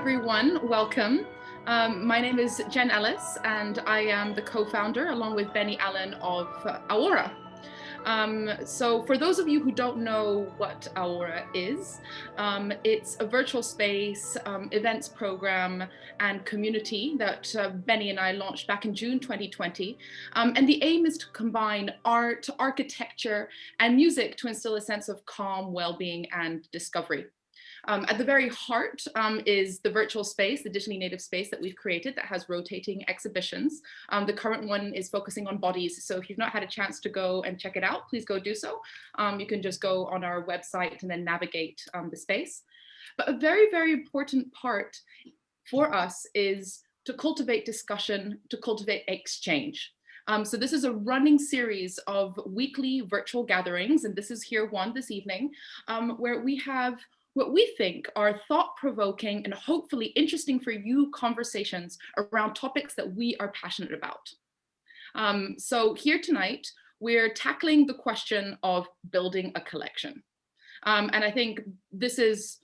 everyone. Welcome. My name is Jen Ellis, and I am the co-founder, along with Benny Allen, of Aura. So for those of you who don't know what Aura is, it's a virtual space, events program, and community that Benny and I launched back in June 2020. And the aim is to combine art, architecture, and music to instill a sense of calm, well-being, and discovery. At the very heart is the virtual space, the digitally native space that we've created that has rotating exhibitions. The current one is focusing on bodies. So if you've not had a chance to go and check it out, please go do so. You can just go on our website and then navigate the space. But a very, very important part for us is to cultivate discussion, to cultivate exchange. So this is a running series of weekly virtual gatherings, and this is here one this evening, where we have what we think are thought-provoking and hopefully interesting for you conversations around topics that we are passionate about. So here tonight, we're tackling the question of building a collection. And I think this is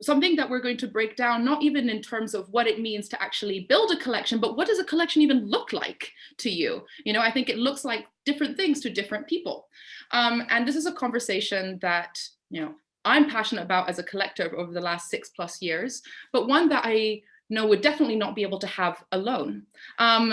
something that we're going to break down, not even in terms of what it means to actually build a collection, but what does a collection even look like to you? You know, I think it looks like different things to different people. And this is a conversation that, I'm passionate about as a collector over the last 6+ years, but one that I know would definitely not be able to have alone.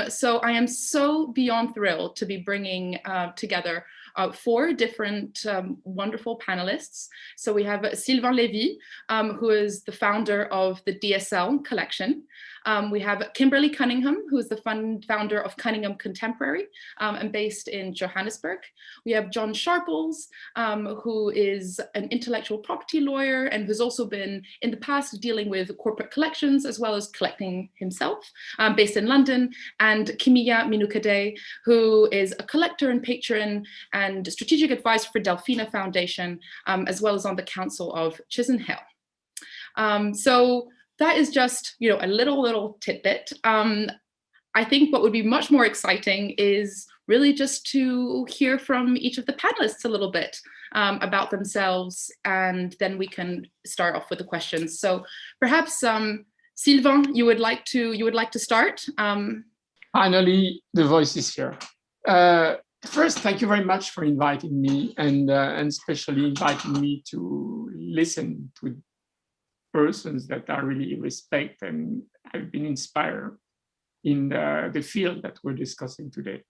So I am so beyond thrilled to be bringing together 4 different wonderful panelists. So we have Sylvain Levy, who is the founder of the DSL collection. We have Kimberley Cunningham, who is the founder of Cunningham Contemporary and based in Johannesburg. We have John Sharples, who is an intellectual property lawyer and who's also been in the past dealing with corporate collections as well as collecting himself, based in London. And Kimiya Minoukadeh, who is a collector and patron and strategic advisor for Delfina Foundation, as well as on the council of Chisenhale. So that is just, a little tidbit. I think what would be much more exciting is really just to hear from each of the panelists a little bit about themselves, and then we can start off with the questions. So perhaps Sylvain, you would like to start. Finally, the voice is here. First, thank you very much for inviting me, and especially inviting me to listen to persons that I really respect and have been inspired in the field that we're discussing today.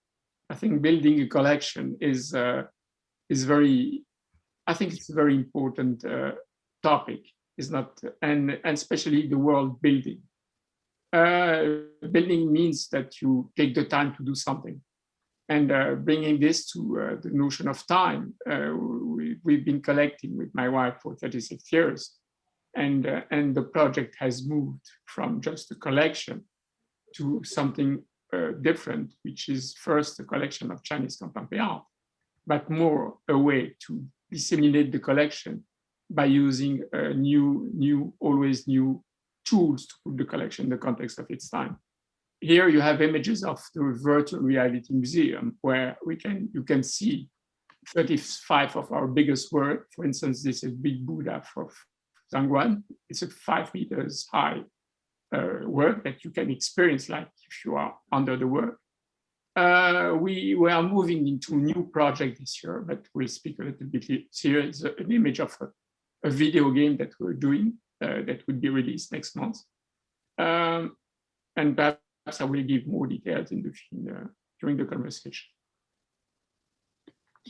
I think building a collection is very, I think it's a very important topic. It's not, and especially the world building. Building means that you take the time to do something. And bringing this to the notion of time, we've been collecting with my wife for 36 years. And the project has moved from just a collection to something different, which is first a collection of Chinese contemporary art, but more a way to disseminate the collection by using always new tools to put the collection in the context of its time. Here you have images of the Virtual Reality Museum, where you can see 35 of our biggest work. For instance, this is Big Buddha for Zhangguan. It's a 5 meters high work that you can experience like if you are under the work. We are moving into a new project this year, but we'll speak a little bit here. It's an image of a video game that we're doing that will be released next month. And perhaps I will give more details during the conversation.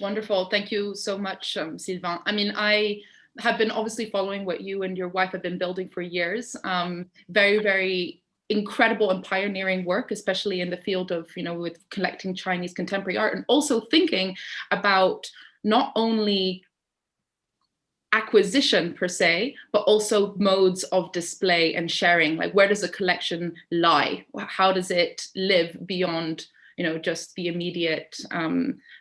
Wonderful. Thank you so much, Sylvain. I mean, I have been obviously following what you and your wife have been building for years. Very, very incredible and pioneering work, especially in the field of, with collecting Chinese contemporary art, and also thinking about not only acquisition per se, but also modes of display and sharing. Like, where does a collection lie? How does it live beyond, just the immediate,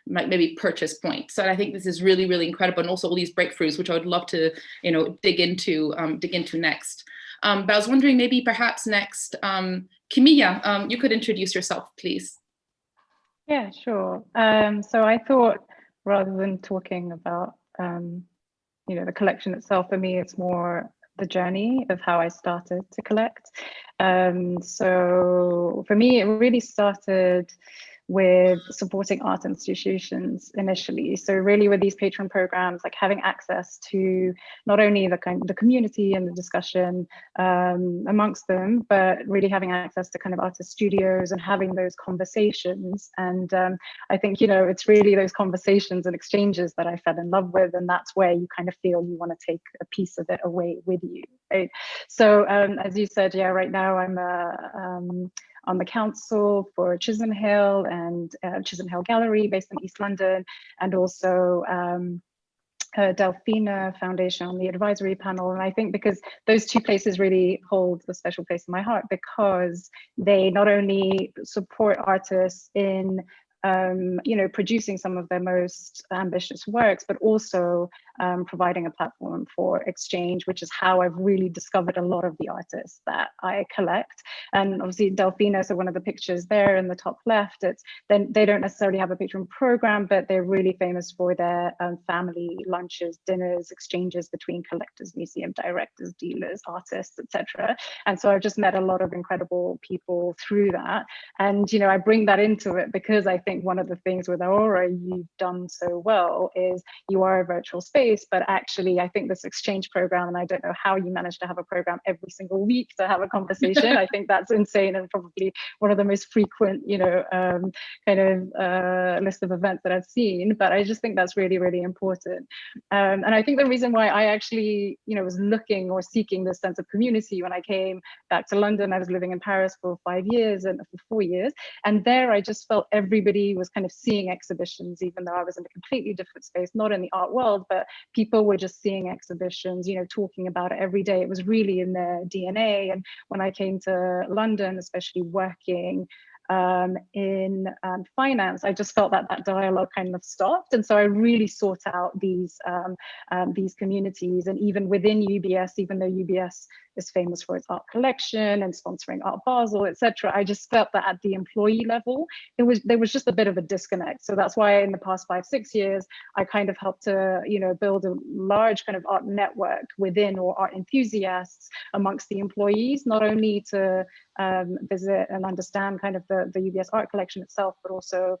maybe purchase point? So I think this is really, really incredible, and also all these breakthroughs, which I would love to, dig into next. But I was wondering, maybe perhaps next, Kimiya, you could introduce yourself, please. Yeah, sure. So I thought, rather than talking about the collection itself, for me, it's more the journey of how I started to collect. So for me, it really started with supporting art institutions initially. So really with these patron programs, like having access to not only the community and the discussion amongst them, but really having access to kind of artist studios and having those conversations. And I think, you know, it's really those conversations and exchanges that I fell in love with, and that's where you kind of feel you want to take a piece of it away with you, right? So as you said, yeah, right now I'm on the council for Chisenhale and Chisenhale Gallery based in East London, and also Delfina Foundation on the advisory panel. And I think because those two places really hold a special place in my heart, because they not only support artists in you know, producing some of their most ambitious works, but also providing a platform for exchange, which is how I've really discovered a lot of the artists that I collect. And obviously Delfina, so one of the pictures there in the top left, it's then they don't necessarily have a patron program, but they're really famous for their family lunches, dinners, exchanges between collectors, museum directors, dealers, artists, etc. And so I've just met a lot of incredible people through that. And, you know, I bring that into it because I think one of the things with Aurora you've done so well is you are a virtual space, but actually I think this exchange program, and I don't know how you manage to have a program every single week to have a conversation. I think that's insane, and probably one of the most frequent, you know, kind of list of events that I've seen. But I just think that's really, really important. And I think the reason why I actually, you know, was looking or seeking this sense of community when I came back to London, I was living in Paris for 5 years and for 4 years. And there I just felt everybody was kind of seeing exhibitions, even though I was in a completely different space, not in the art world, but people were just seeing exhibitions, you know, talking about it every day. It was really in their DNA. And when I came to London, especially working in finance, I just felt that that dialogue kind of stopped. And so I really sought out these communities. And even within UBS, even though UBS is famous for its art collection and sponsoring Art Basel, etc., I just felt that at the employee level, there was just a bit of a disconnect. So that's why in the past 5-6 years, I kind of helped to, you know, build a large kind of art network within, or art enthusiasts amongst the employees, not only to visit and understand kind of the UBS art collection itself, but also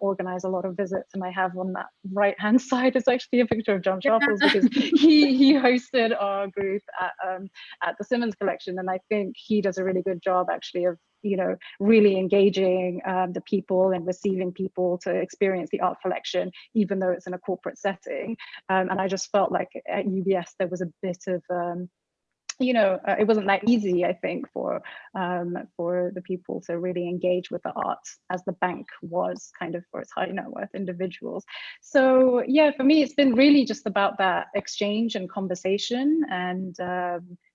organize a lot of visits. And I have on that right hand side is actually a picture of John Sharples, because he hosted our group at the Simmons collection, and I think he does a really good job actually of, you know, really engaging the people and receiving people to experience the art collection, even though it's in a corporate setting. And I just felt like at UBS there was a bit of you know, it wasn't that easy, I think, for the people to really engage with the arts as the bank was kind of for its high net worth individuals. So yeah, for me, it's been really just about that exchange and conversation, and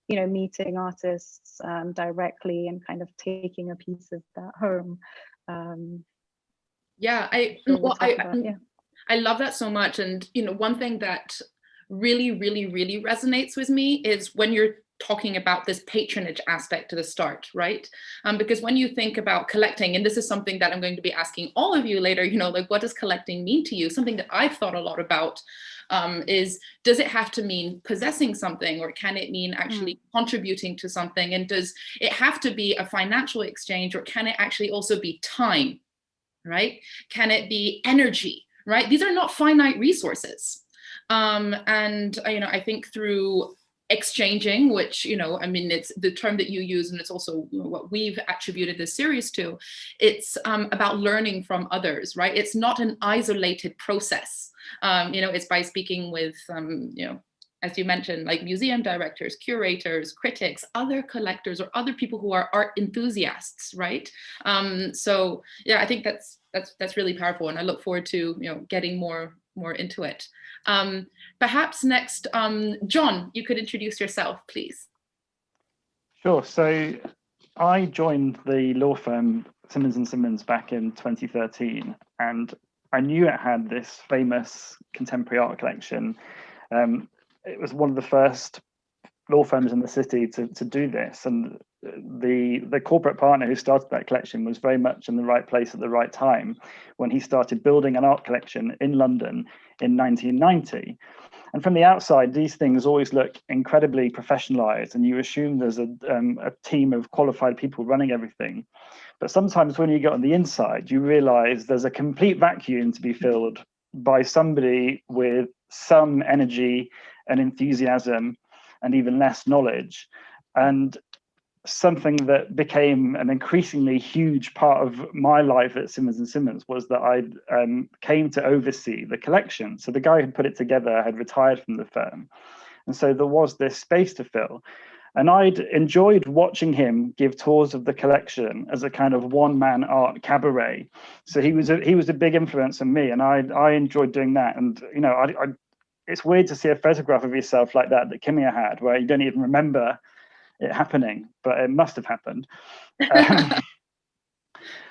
you know, meeting artists directly and kind of taking a piece of that home. Yeah, I love that so much. And you know, one thing that really resonates with me is when you're talking about this patronage aspect to the start, right? Because when you think about collecting, and this is something that I'm going to be asking all of you later, you know, like, what does collecting mean to you? Something that I've thought a lot about is, does it have to mean possessing something, or can it mean actually contributing to something? And does it have to be a financial exchange, or can it actually also be time, right? Can it be energy, right? These are not finite resources. And you know, I think through exchanging, which, you know, I mean, it's the term that you use, and it's also what we've attributed this series to, it's about learning from others, right? It's not an isolated process. You know, it's by speaking with, you know, as you mentioned, like museum directors, curators, critics, other collectors, or other people who are art enthusiasts, right? So yeah, I think that's really powerful, and I look forward to, you know, getting more into it. Perhaps next, John, you could introduce yourself, please. Sure. So I joined the law firm Simmons & Simmons back in 2013, and I knew it had this famous contemporary art collection. It was one of the first law firms in the city to do this, and the corporate partner who started that collection was very much in the right place at the right time when he started building an art collection in London in 1990. And from the outside, these things always look incredibly professionalized, and you assume there's a team of qualified people running everything. But sometimes when you get on the inside, you realize there's a complete vacuum to be filled by somebody with some energy and enthusiasm and even less knowledge. And something that became an increasingly huge part of my life at Simmons and Simmons was that I came to oversee the collection. So the guy who put it together had retired from the firm. And so there was this space to fill. And I'd enjoyed watching him give tours of the collection as a kind of one-man art cabaret. So he was a big influence on me, and I enjoyed doing that. And you know, it's weird to see a photograph of yourself like that Kimiya had, where you don't even remember it happening, but it must have happened.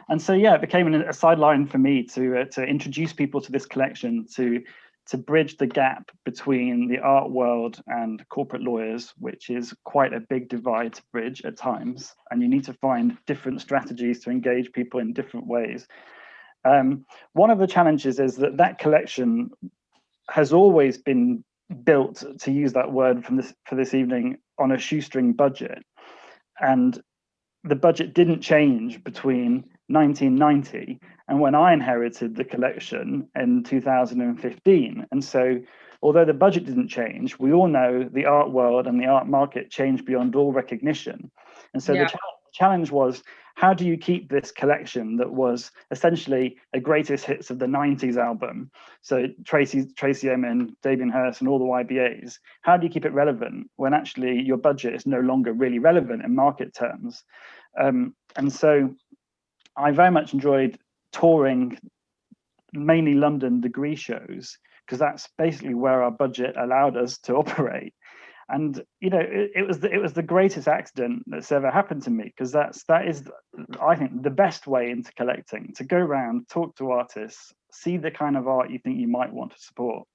And so yeah, it became a sideline for me to introduce people to this collection, to bridge the gap between the art world and corporate lawyers, which is quite a big divide to bridge at times, and you need to find different strategies to engage people in different ways. One of the challenges is that collection has always been built, to use that word for this evening, on a shoestring budget, and the budget didn't change between 1990 and when I inherited the collection in 2015. And so although the budget didn't change, we all know the art world and the art market changed beyond all recognition. And so the challenge was, how do you keep this collection that was essentially a greatest hits of the 90s album? So Tracy Emin, Damien Hirst, and all the YBAs. How do you keep it relevant when actually your budget is no longer really relevant in market terms? And so I very much enjoyed touring mainly London degree shows, because that's basically where our budget allowed us to operate. And you know, it was the greatest accident that's ever happened to me, because that is, I think, the best way into collecting: to go around, talk to artists, see the kind of art you think you might want to support.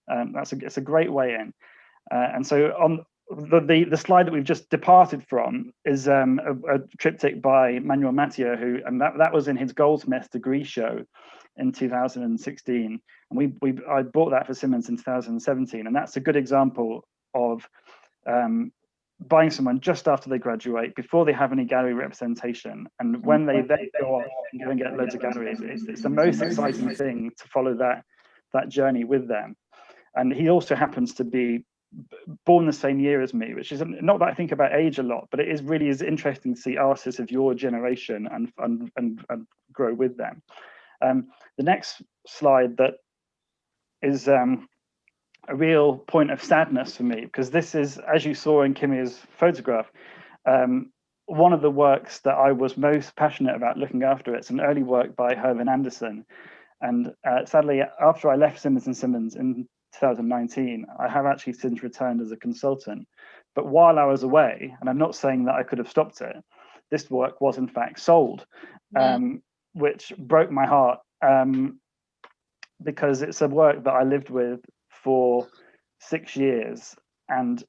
It's a great way in. And so on the slide that we've just departed from is a triptych by Manuel Mathieu, and that was in his Goldsmith degree show in 2016, and I bought that for Simmons in 2017, and that's a good example of buying someone just after they graduate, before they have any gallery representation, and when they go off and go and get loads of galleries, it's the most exciting thing to follow that journey with them. And he also happens to be born the same year as me, which is not that I think about age a lot, but it is really interesting to see artists of your generation and grow with them. The next slide that is a real point of sadness for me, because this is, as you saw in Kimiya's photograph, one of the works that I was most passionate about looking after. It's an early work by Hervin Anderson, and sadly, after I left Simmons and Simmons in 2019, I have actually since returned as a consultant. But while I was away, and I'm not saying that I could have stopped it, this work was in fact sold, which broke my heart, because it's a work that I lived with for 6 years, and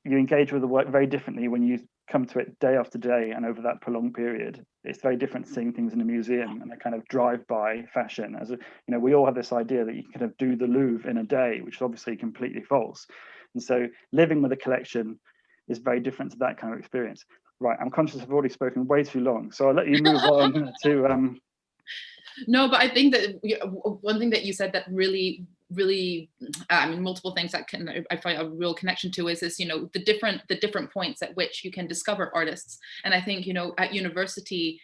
you engage with the work very differently when you come to it day after day and over that prolonged period. It's very different seeing things in a museum and a kind of drive-by fashion. As we all have this idea that you can kind of do the Louvre in a day, which is obviously completely false. And so living with a collection is very different to that kind of experience. Right, I'm conscious I've already spoken way too long, so I'll let you move on to No, but I think that one thing that you said that really, I mean, multiple things that I find a real connection to is the different points at which you can discover artists. And I think, at university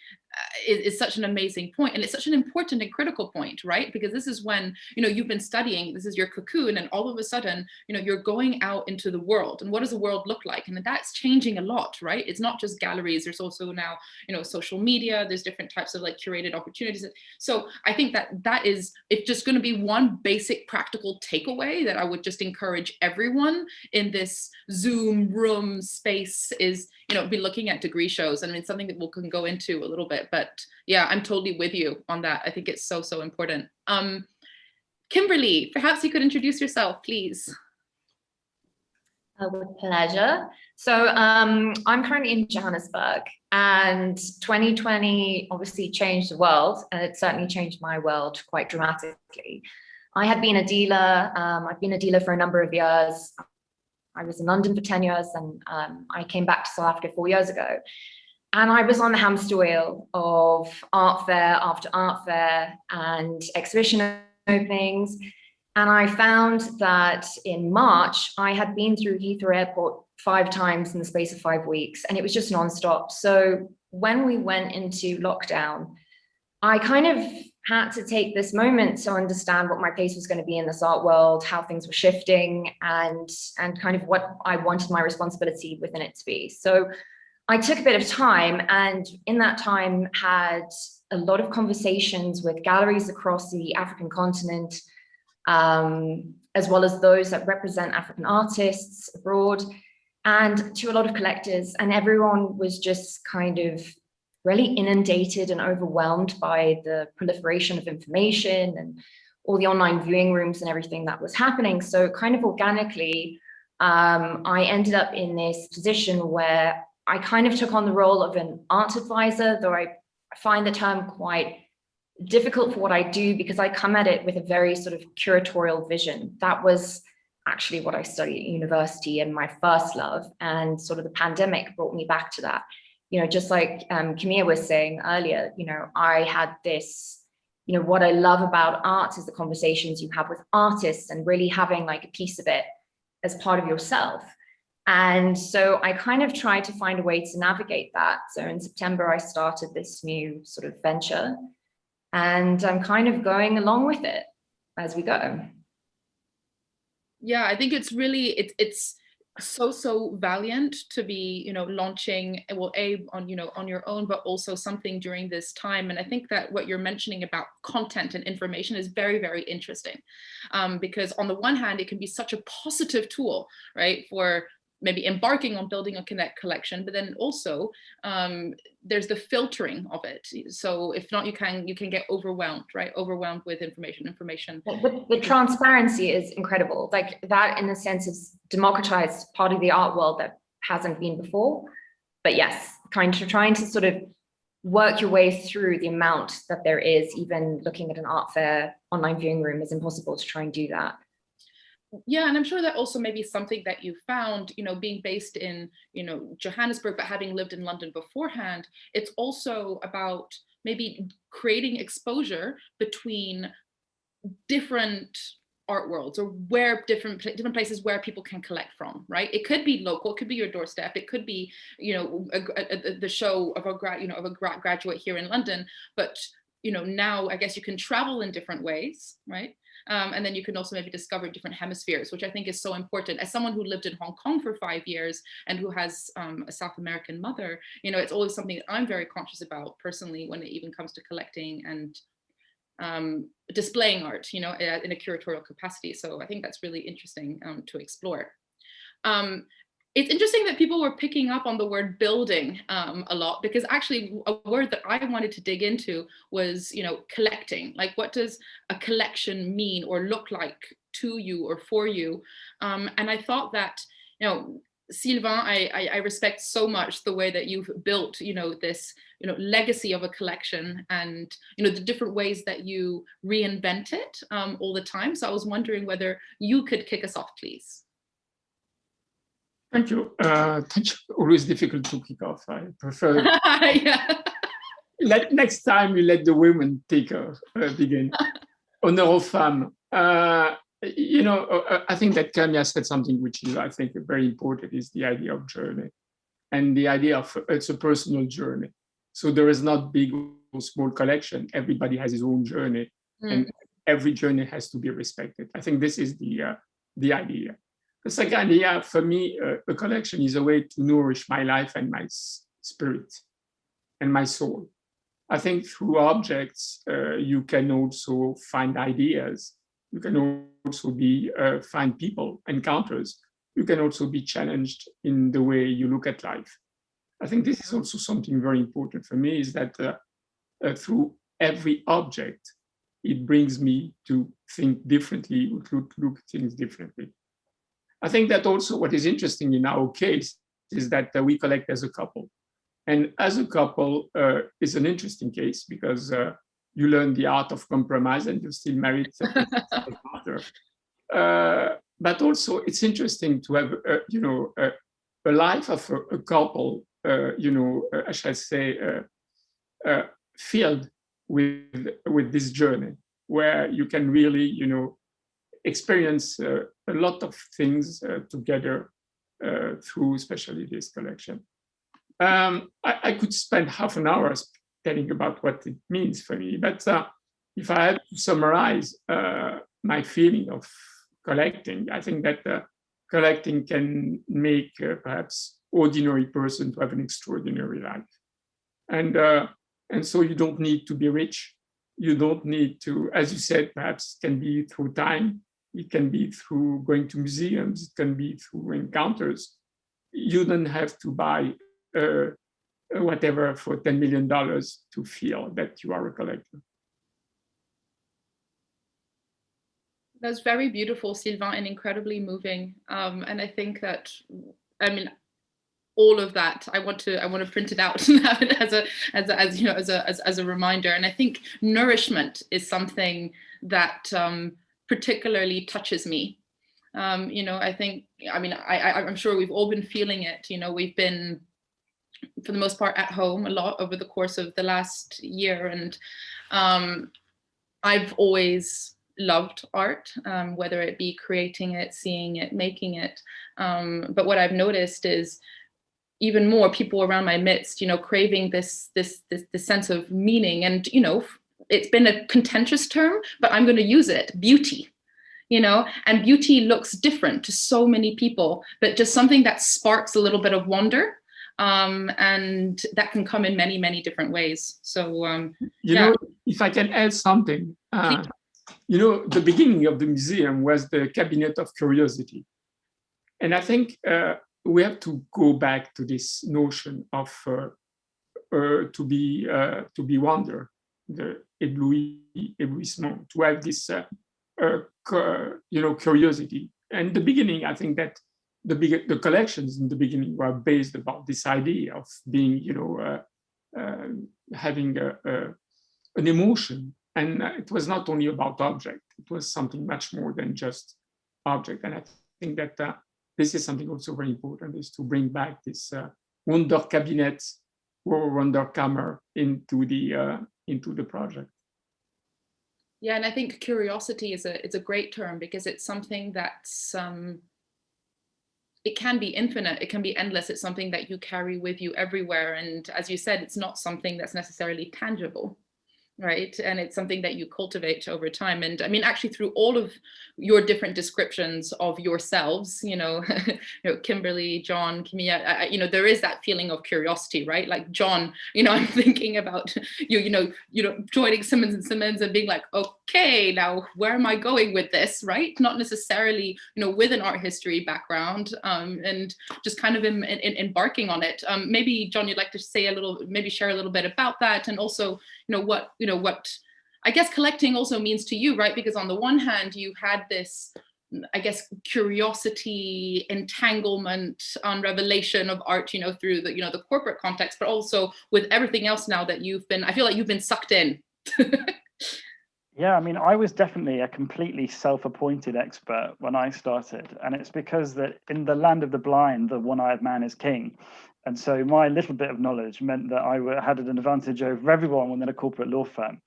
is such an amazing point, and it's such an important and critical point, right? Because this is when, you've been studying, this is your cocoon, and all of a sudden, you're going out into the world, and what does the world look like? And that's changing a lot, right? It's not just galleries, there's also now, social media, there's different types of like curated opportunities. So I think that is, if just going to be one basic practical takeaway that I would just encourage everyone in this Zoom room space is, be looking at degree shows. And it's something that we can go into a little bit, but yeah, I'm totally with you on that. I think it's so important. Kimberley, perhaps you could introduce yourself, please. With pleasure. So I'm currently in Johannesburg, and 2020 obviously changed the world, and it certainly changed my world quite dramatically. I had been a dealer. I've been a dealer for a number of years. I was in London for 10 years, and I came back to South Africa 4 years ago. And I was on the hamster wheel of art fair after art fair and exhibition openings. And I found that in March, I had been through Heathrow Airport 5 times in the space of 5 weeks, and it was just nonstop. So when we went into lockdown, I kind of had to take this moment to understand what my place was going to be in this art world, how things were shifting, and kind of what I wanted my responsibility within it to be. So I took a bit of time, and in that time had a lot of conversations with galleries across the African continent, as well as those that represent African artists abroad, and to a lot of collectors. And everyone was just kind of really inundated and overwhelmed by the proliferation of information and all the online viewing rooms and everything that was happening. So kind of organically, I ended up in this position where I kind of took on the role of an art advisor, though I find the term quite difficult for what I do because I come at it with a very sort of curatorial vision. That was actually what I studied at university and my first love, and sort of the pandemic brought me back to that. You know, just like Kimiya was saying earlier, you know, I had this, you know, what I love about art is the conversations you have with artists and really having like a piece of it as part of yourself. And so I kind of tried to find a way to navigate that. So in September, I started this new sort of venture, and I'm kind of going along with it as we go. Yeah, I think it's really, it's so valiant to be, you know, launching, well, on, you know, on your own, but also something during this time. And I think that what you're mentioning about content and information is very, very interesting, because on the one hand, it can be such a positive tool, right, for maybe embarking on building a collection, but then also there's the filtering of it. So if not, you can get overwhelmed, right? Overwhelmed with information. The transparency is incredible. Like that, in a sense, is democratized part of the art world that hasn't been before. But yes, trying to sort of work your way through the amount that there is. Even looking at an art fair online viewing room is impossible to try and do that. Yeah, and I'm sure that also may be something that you found, you know, being based in, you know, Johannesburg, but having lived in London beforehand. It's also about maybe creating exposure between different art worlds, or where different places where people can collect from, right? It could be local, it could be your doorstep, it could be, you know, the show of a graduate here in London, but you know, now I guess you can travel in different ways, right? And then you can also maybe discover different hemispheres, which I think is so important. As someone who lived in Hong Kong for 5 years and who has a South American mother, you know, it's always something that I'm very conscious about personally when it even comes to collecting and displaying art, you know, in a curatorial capacity. So I think that's really interesting to explore. It's interesting that people were picking up on the word building a lot, because actually a word that I wanted to dig into was, you know, collecting. Like, what does a collection mean or look like to you or for you? And I thought that, you know, Sylvain, I respect so much the way that you've built, you know, this, you know, legacy of a collection, and, you know, the different ways that you reinvent it all the time. So I was wondering whether you could kick us off, please. Thank you. Thank you. Always difficult to kick off. I prefer. Yeah. Next time you let the women begin. Honneur aux femmes. You know, I think that Kimiya said something which is, I think, very important, is the idea of journey, and the idea of it's a personal journey. So there is not big or small collection. Everybody has his own journey, and every journey has to be respected. I think this is the idea. The second idea for me, a collection is a way to nourish my life and my spirit and my soul. I think through objects, you can also find ideas. You can also find people, encounters. You can also be challenged in the way you look at life. I think this is also something very important for me, is that through every object, it brings me to think differently, to look at things differently. I think that also what is interesting in our case is that we collect as a couple. And as a couple is an interesting case, because you learn the art of compromise, and you're still married after. But also, it's interesting to have, a life of a couple, I shall say, filled with this journey, where you can really, experience a lot of things together through, especially this collection. I could spend half an hour telling about what it means for me, but if I had to summarize my feeling of collecting, I think that collecting can make perhaps ordinary person to have an extraordinary life, and so you don't need to be rich. You don't need to, as you said, perhaps it can be through time, it can be through going to museums, it can be through encounters. You don't have to buy whatever for $10 million to feel that you are a collector. That's very beautiful, Sylvain, and incredibly moving. And I think that, all of that, I want to print it out and have it as a reminder. And I think nourishment is something that particularly touches me. I think, I'm sure we've all been feeling it. We've been, for the most part, at home a lot over the course of the last year, and I've always loved art, whether it be creating it, seeing it, making it. But what I've noticed is even more people around my midst, craving this sense of meaning. And, it's been a contentious term, but I'm going to use it, beauty, and beauty looks different to so many people, but just something that sparks a little bit of wonder. And that can come in many, many different ways. So, if I can add something, the beginning of the museum was the cabinet of curiosity. And I think we have to go back to this notion of to be wonder, the éblouissement, to have this curiosity. And the beginning, I think that the collections in the beginning were based about this idea of being, having an emotion. And it was not only about object, it was something much more than just object. And I think that this is something also very important, is to bring back this wonder cabinet or wonder kammer into the project. Yeah, and I think curiosity is a great term, because it's something that's it can be infinite, it can be endless. It's something that you carry with you everywhere, and as you said, it's not something that's necessarily tangible. Right. And it's something that you cultivate over time. And actually, through all of your different descriptions of yourselves, Kimberley, John, Kimiya, there is that feeling of curiosity, right? Like John, I'm thinking about you joining Simmons and Simmons and being like, okay, now where am I going with this? Right. Not necessarily, with an art history background, and just kind of embarking on it. Maybe, John, you'd like to share a little bit about that, and also, what I guess collecting also means to you, right? Because on the one hand, you had this, I guess, curiosity, entanglement, on revelation of art, through the, the corporate context, but also with everything else now that I feel like you've been sucked in. Yeah, I was definitely a completely self-appointed expert when I started. And it's because that in the land of the blind, the one-eyed man is king. And so my little bit of knowledge meant that I had an advantage over everyone within a corporate law firm.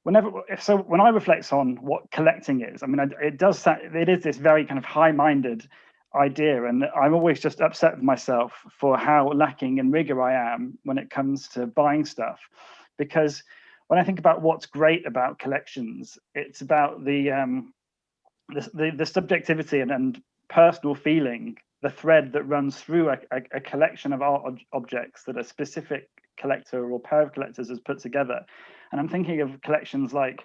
When I reflect on what collecting is, it is this very kind of high-minded idea, and I'm always just upset with myself for how lacking in rigor I am when it comes to buying stuff. Because when I think about what's great about collections, it's about the subjectivity and personal feeling, the thread that runs through a collection of art objects that a specific collector or pair of collectors has put together. And I'm thinking of collections like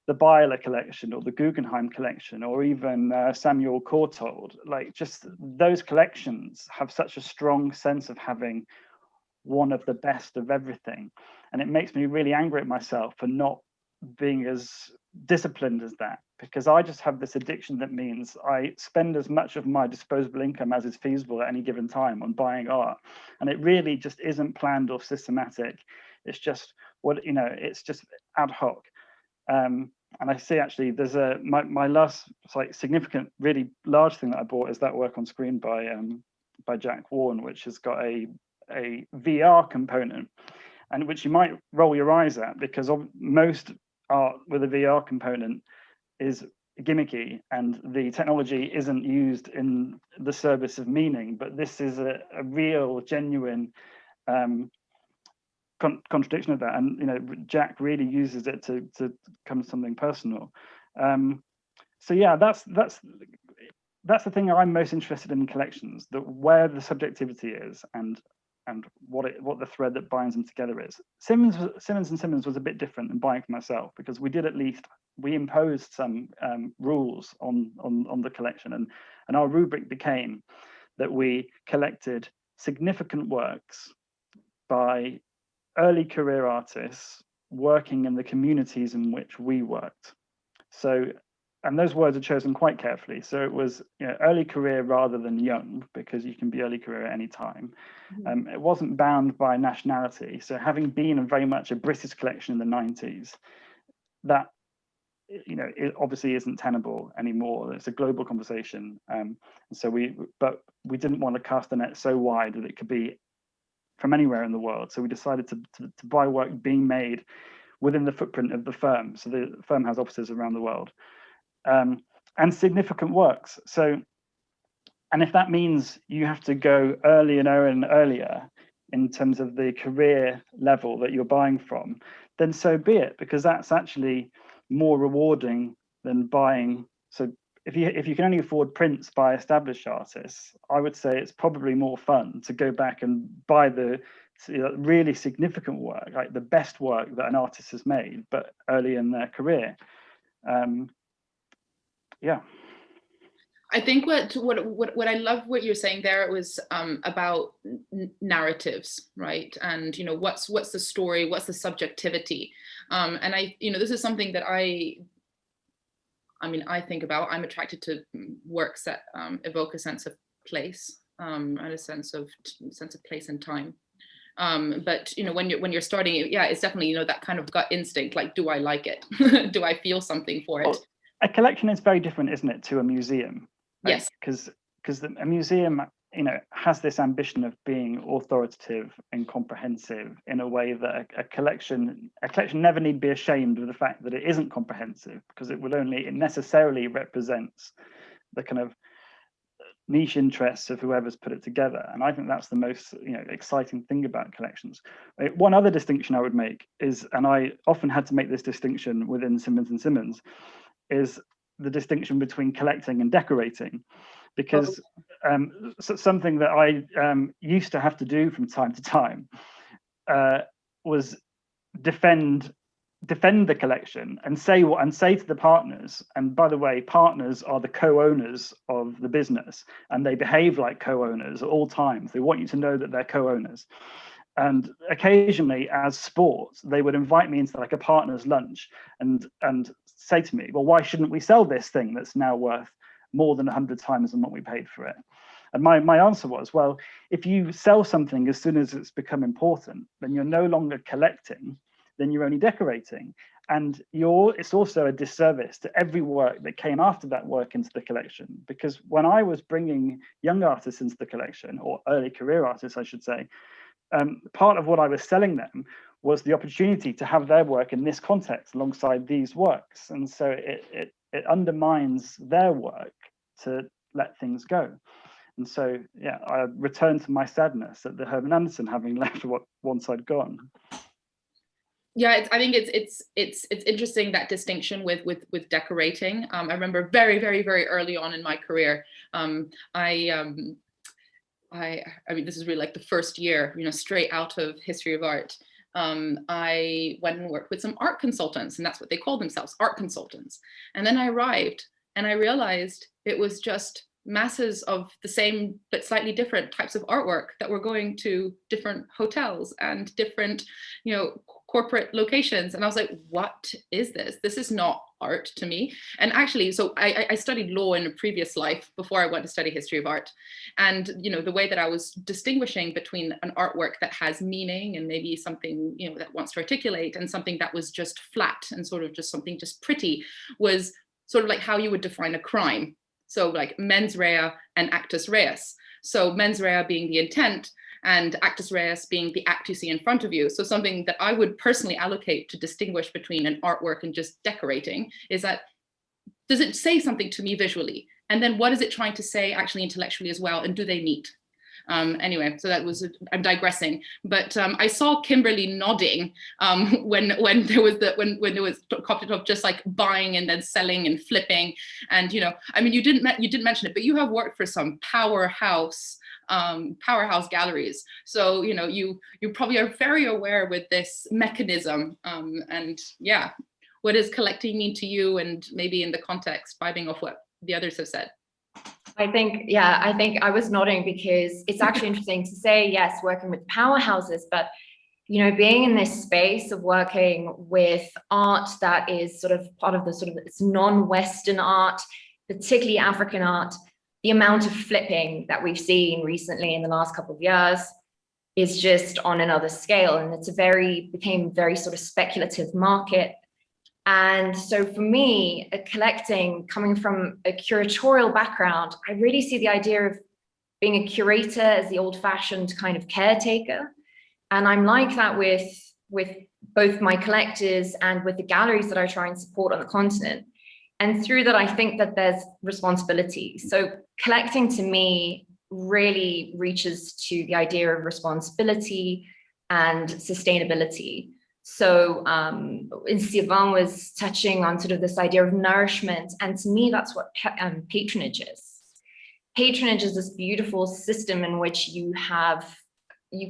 the Byler collection or the Guggenheim collection, or even Samuel Courtauld. Like, just those collections have such a strong sense of having one of the best of everything. And it makes me really angry at myself for not being as disciplined as that, because I just have this addiction that means I spend as much of my disposable income as is feasible at any given time on buying art. And it really just isn't planned or systematic. It's just it's just ad hoc. And I see actually there's my last like significant, really large thing that I bought is that work on screen by Jack Warren, which has got a VR component, and which you might roll your eyes at, because most art with a VR component is gimmicky and the technology isn't used in the service of meaning. But this is a real, genuine contradiction of that, and Jack really uses it to come to something personal. So yeah, that's the thing I'm most interested in collections, that where the subjectivity is and what the thread that binds them together is. Simmons and Simmons was a bit different than buying for myself, because we imposed some rules on the collection, and our rubric became that we collected significant works by early career artists working in the communities in which we worked. So, and those words are chosen quite carefully. So it was early career rather than young, because you can be early career at any time. Mm-hmm. It wasn't bound by nationality. So having been very much a British collection in the 90s, that it obviously isn't tenable anymore. It's a global conversation. So we didn't want to cast the net so wide that it could be from anywhere in the world. So we decided to buy work being made within the footprint of the firm. So the firm has offices around the world, and significant works. So, and if that means you have to go earlier and earlier in terms of the career level that you're buying from, then so be it, because that's actually more rewarding than buying. So if you can only afford prints by established artists, I would say it's probably more fun to go back and buy the really significant work, like the best work that an artist has made, but early in their career. Yeah. I think what I love what you're saying there was about narratives, right? And what's the story, what's the subjectivity, and this is something that I think about. I'm attracted to works that evoke a sense of place and a sense of place and time. But when you're starting, it's definitely that kind of gut instinct. Like, do I like it? Do I feel something for it? Well, a collection is very different, isn't it, to a museum? Yes, because a museum, has this ambition of being authoritative and comprehensive in a way that a collection never need be ashamed of the fact that it isn't comprehensive, because it necessarily represents the kind of niche interests of whoever's put it together. And I think that's the most exciting thing about collections. One other distinction I would make is, and I often had to make this distinction within Simmons and Simmons, is the distinction between collecting and decorating, because something that I used to have to do from time to time was defend the collection and say to the partners, and by the way, partners are the co-owners of the business, and they behave like co-owners at all times. They want you to know that they're co-owners. And occasionally, as sport, they would invite me into like a partner's lunch and say to me, well, why shouldn't we sell this thing that's now worth more than 100 times than what we paid for it? And my answer was, well, if you sell something as soon as it's become important, then you're no longer collecting, then you're only decorating. And it's also a disservice to every work that came after that work into the collection. Because when I was bringing young artists into the collection, or early career artists, I should say, part of what I was selling them was the opportunity to have their work in this context alongside these works. And so it undermines their work to let things go. And so, yeah, I returned to my sadness at the Herman Anderson having left once I'd gone. Yeah, I think it's interesting, that distinction with decorating. I remember very, very, very early on in my career, I mean, this is really like the first year, straight out of history of art. I went and worked with some art consultants, and that's what they call themselves, art consultants. And then I arrived and I realized it was just masses of the same but slightly different types of artwork that were going to different hotels and different, corporate locations. And I was like, what is this? This is not art to me. And actually, so I studied law in a previous life before I went to study history of art. And, you know, the way that I was distinguishing between an artwork that has meaning and maybe something, you know, that wants to articulate, and something that was just flat and sort of just something just pretty, was sort of like how you would define a crime. So like mens rea and actus reus. So mens rea being the intent, and actus reus being the act you see in front of you. So something that I would personally allocate to distinguish between an artwork and just decorating is that, does it say something to me visually? And then what is it trying to say actually intellectually as well? And do they meet? Anyway, so that was, I'm digressing, but I saw Kimberley nodding when there was concept of just like buying and then selling and flipping. And, you know, I mean, you didn't mention it, but you have worked for some powerhouse galleries. So, you know, you probably are very aware with this mechanism. And yeah, what does collecting mean to you, and maybe in the context, vibing off what the others have said? I think I was nodding because it's actually interesting to say, yes, working with powerhouses, but, you know, being in this space of working with art that is sort of part of the sort of it's non-Western art, particularly African art, the amount of flipping that we've seen recently in the last couple of years is just on another scale. And it's became very sort of speculative market. And so for me, collecting, coming from a curatorial background, I really see the idea of being a curator as the old-fashioned kind of caretaker. And I'm like that with both my collectors and with the galleries that I try and support on the continent. And through that, I think that there's responsibility. So collecting to me really reaches to the idea of responsibility and sustainability. So Sylvain was touching on sort of this idea of nourishment. And to me, that's what patronage is. Patronage is this beautiful system in which you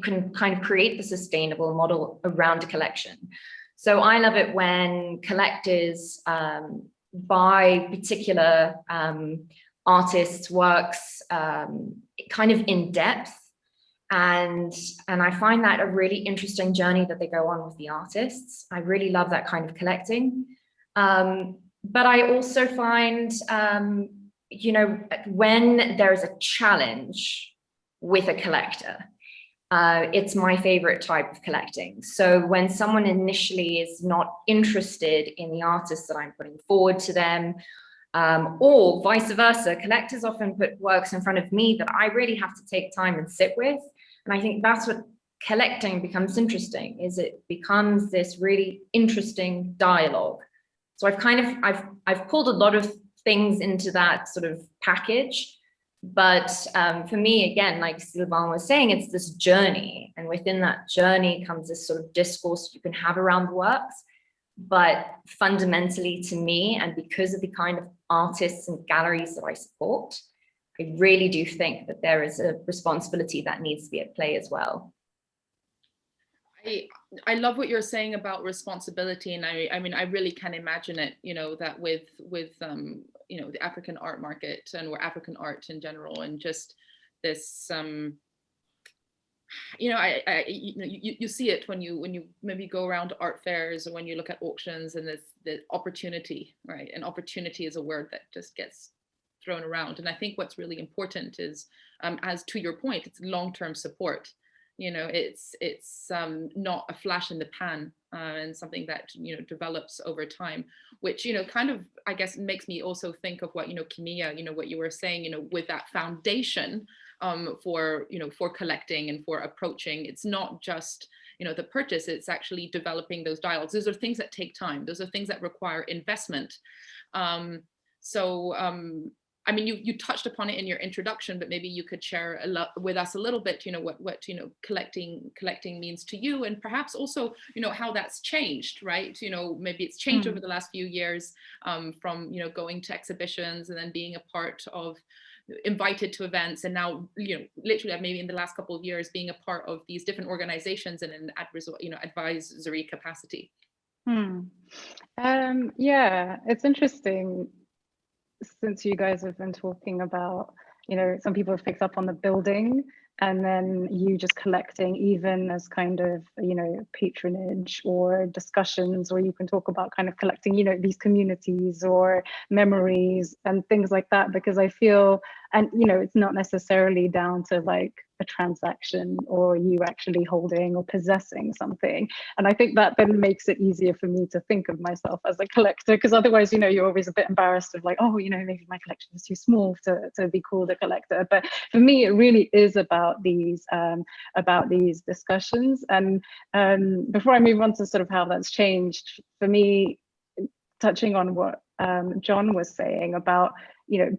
can kind of create the sustainable model around a collection. So I love it when collectors buy particular artists' works kind of in depth. And I find that a really interesting journey that they go on with the artists. I really love that kind of collecting. But I also find, you know, when there's a challenge with a collector, it's my favorite type of collecting. So when someone initially is not interested in the artist that I'm putting forward to them, or vice versa, collectors often put works in front of me that I really have to take time and sit with. And I think that's what collecting becomes interesting, is it becomes this really interesting dialogue. So I've pulled a lot of things into that sort of package. But for me, again, like Sylvain was saying, it's this journey. And within that journey comes this sort of discourse you can have around the works. But fundamentally to me, and because of the kind of artists and galleries that I support, I really do think that there is a responsibility that needs to be at play as well. I love what you're saying about responsibility, and I mean I really can imagine it, you know, that with you know, the African art market or African art in general, and just this you know, you see it when you maybe go around art fairs, or when you look at auctions, and the opportunity, right? And opportunity is a word that just gets thrown around. And I think what's really important is, as to your point, it's long-term support. You know, it's not a flash in the pan, and something that, you know, develops over time, which, you know, kind of, I guess, makes me also think of what, you know, Kimiya, you know, what you were saying, you know, with that foundation for, you know, for collecting and for approaching. It's not just, you know, the purchase, it's actually developing those dialogues. Those are things that take time. Those are things that require investment. I mean, you touched upon it in your introduction, but maybe you could share with us a little bit, you know, what you know, collecting means to you, and perhaps also, you know, how that's changed, right? You know, maybe it's changed over the last few years, from, you know, going to exhibitions and then being a part of, invited to events, and now, you know, literally maybe in the last couple of years being a part of these different organizations in an advisory capacity. Yeah, it's interesting, since you guys have been talking about, you know, some people have picked up on the building and then you just collecting even as kind of, you know, patronage or discussions, or you can talk about kind of collecting, you know, these communities or memories and things like that, because I feel, and, you know, it's not necessarily down to like a transaction or you actually holding or possessing something. And I think that then makes it easier for me to think of myself as a collector, because otherwise, you know, you're always a bit embarrassed of like, oh, you know, maybe my collection is too small to be called a collector. But for me, it really is about these discussions. And before I move on to sort of how that's changed, for me, touching on what John was saying about, you know,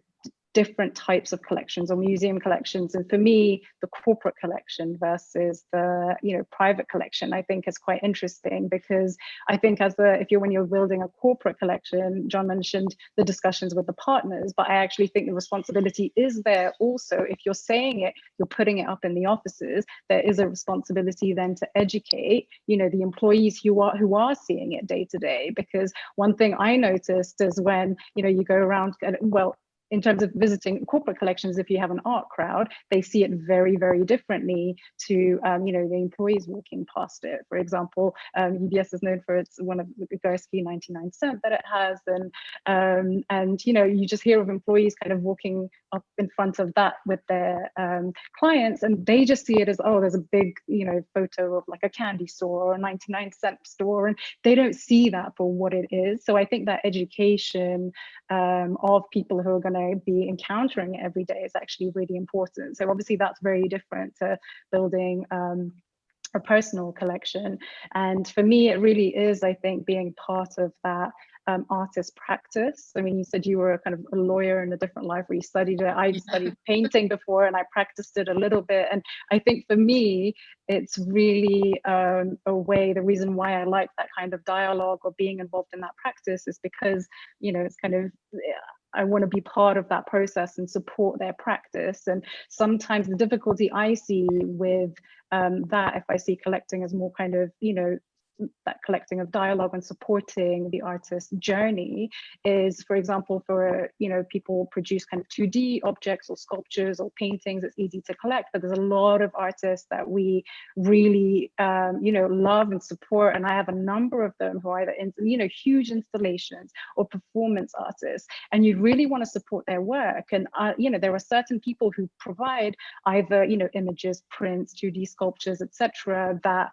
different types of collections or museum collections, and for me the corporate collection versus the, you know, private collection, I think is quite interesting, because I think as the, if you're, when you're building a corporate collection, John mentioned the discussions with the partners, but I actually think the responsibility is there also. If you're saying it, you're putting it up in the offices, there is a responsibility then to educate, you know, the employees who are seeing it day to day. Because one thing I noticed is when, you know, you go around, well, in terms of visiting corporate collections, if you have an art crowd, they see it very, very differently to, you know, the employees walking past it. For example, UBS is known for its one of the Gursky 99 cent that it has, and you know, you just hear of employees kind of walking up in front of that with their clients, and they just see it as, oh, there's a big, you know, photo of like a candy store or a 99 cent store, and they don't see that for what it is. So I think that education of people who are going to be encountering it every day is actually really important. So obviously that's very different to building a personal collection. And for me, it really is, I think, being part of that artist practice. I mean, you said you were a kind of a lawyer in a different life where you studied it. I studied painting before and I practiced it a little bit. And I think for me, it's really a way, the reason why I like that kind of dialogue or being involved in that practice is because, you know, it's kind of, I want to be part of that process and support their practice. And sometimes the difficulty I see with that, if I see collecting as more kind of, you know, that collecting of dialogue and supporting the artist's journey is, for example, for, you know, people produce kind of 2D objects or sculptures or paintings, it's easy to collect, but there's a lot of artists that we really, you know, love and support. And I have a number of them who are either in, you know, huge installations or performance artists, and you really want to support their work. And, you know, there are certain people who provide either, you know, images, prints, 2D sculptures, etc., that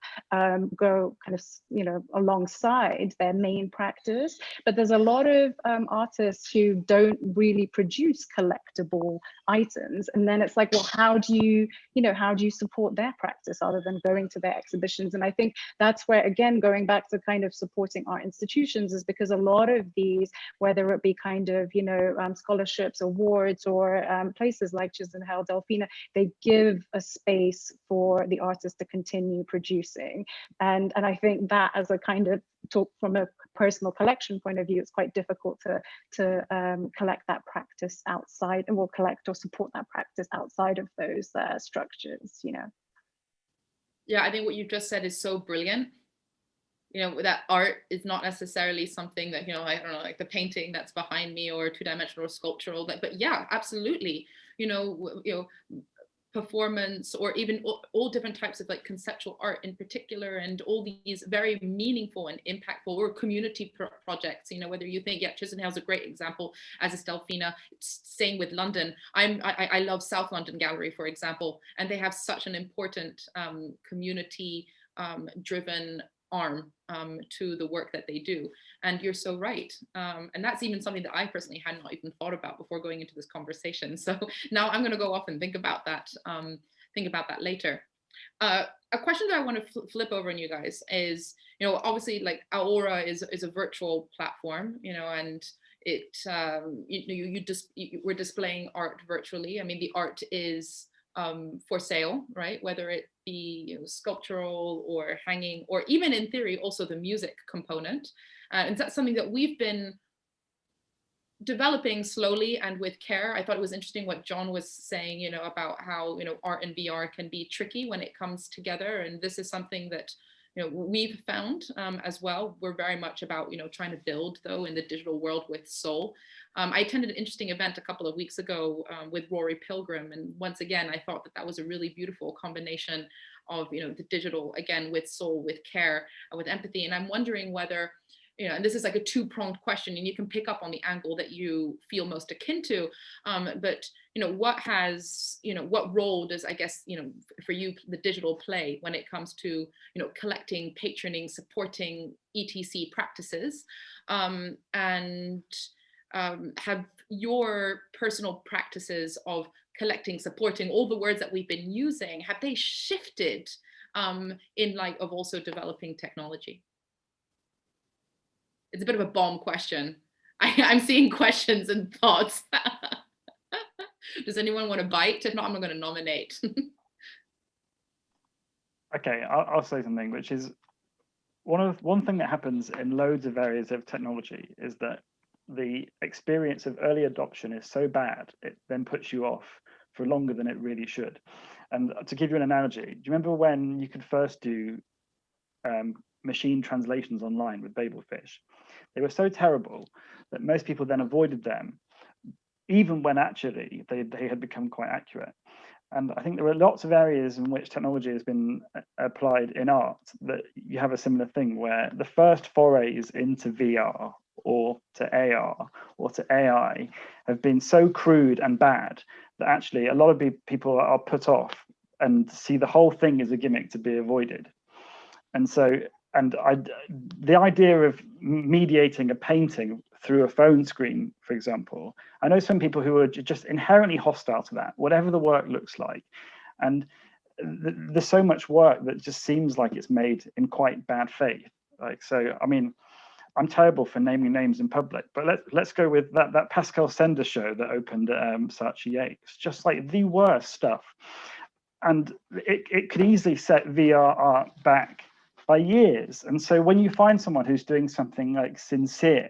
go kind of, you know, alongside their main practice. But there's a lot of artists who don't really produce collectible items, and then it's like, well, how do you, you know, how do you support their practice other than going to their exhibitions? And I think that's where, again, going back to kind of supporting art institutions, is because a lot of these, whether it be kind of, you know, scholarships, awards, or places like Chisenhale, Delfina, they give a space for the artist to continue producing. And I think that, as a kind of talk from a personal collection point of view, it's quite difficult to collect that practice outside, and will collect or support that practice outside of those structures, you know. Yeah, I think what you just said is so brilliant. You know, that art is not necessarily something that, you know, I don't know, like the painting that's behind me or two-dimensional or sculptural, but yeah, absolutely. You know, performance, or even all different types of like conceptual art in particular, and all these very meaningful and impactful or community projects, you know, whether you think, yeah, Chisenhale is a great example, as is Delfina. Same with London. I love South London Gallery, for example, and they have such an important community driven arm to the work that they do. And you're so right. And that's even something that I personally had not even thought about before going into this conversation. So now I'm going to go off and think about that later. A question that I want to flip over on you guys is, you know, obviously like Aura is a virtual platform, you know, and it, we're displaying art virtually. I mean, the art is for sale, right? Whether it be, you know, sculptural or hanging, or even in theory, also the music component. And that's something that we've been developing slowly and with care. I thought it was interesting what John was saying, you know, about how, you know, art and VR can be tricky when it comes together. And this is something that, we've found as well, we're very much about, trying to build though in the digital world with soul. I attended an interesting event a couple of weeks ago with Rory Pilgrim. And once again, I thought that was a really beautiful combination of, the digital, again, with soul, with care, with empathy. And I'm wondering whether, and this is like a two-pronged question, and you can pick up on the angle that you feel most akin to, but what role does, I guess, for you, the digital play when it comes to, collecting, patroning, supporting ETC practices, and have your personal practices of collecting, supporting, all the words that we've been using, have they shifted in light of also developing technology? It's a bit of a bomb question. I'm seeing questions and thoughts. Does anyone want to bite? If not, I'm not going to nominate. Okay, I'll say something, which is one thing that happens in loads of areas of technology is that the experience of early adoption is so bad, it then puts you off for longer than it really should. And to give you an analogy, do you remember when you could first do machine translations online with Babelfish? They were so terrible that most people then avoided them, even when actually they had become quite accurate. And I think there are lots of areas in which technology has been applied in art that you have a similar thing, where the first forays into VR or to AR or to AI have been so crude and bad that actually a lot of people are put off and see the whole thing as a gimmick to be avoided. And so, the idea of mediating a painting through a phone screen, for example, I know some people who are just inherently hostile to that, whatever the work looks like. And there's so much work that just seems like it's made in quite bad faith. Like, so, I mean, I'm terrible for naming names in public, but let's go with that Pascal Sender show that opened at Saatchi Yates, just like the worst stuff. And it could easily set VR art back by years. And so when you find someone who's doing something like sincere,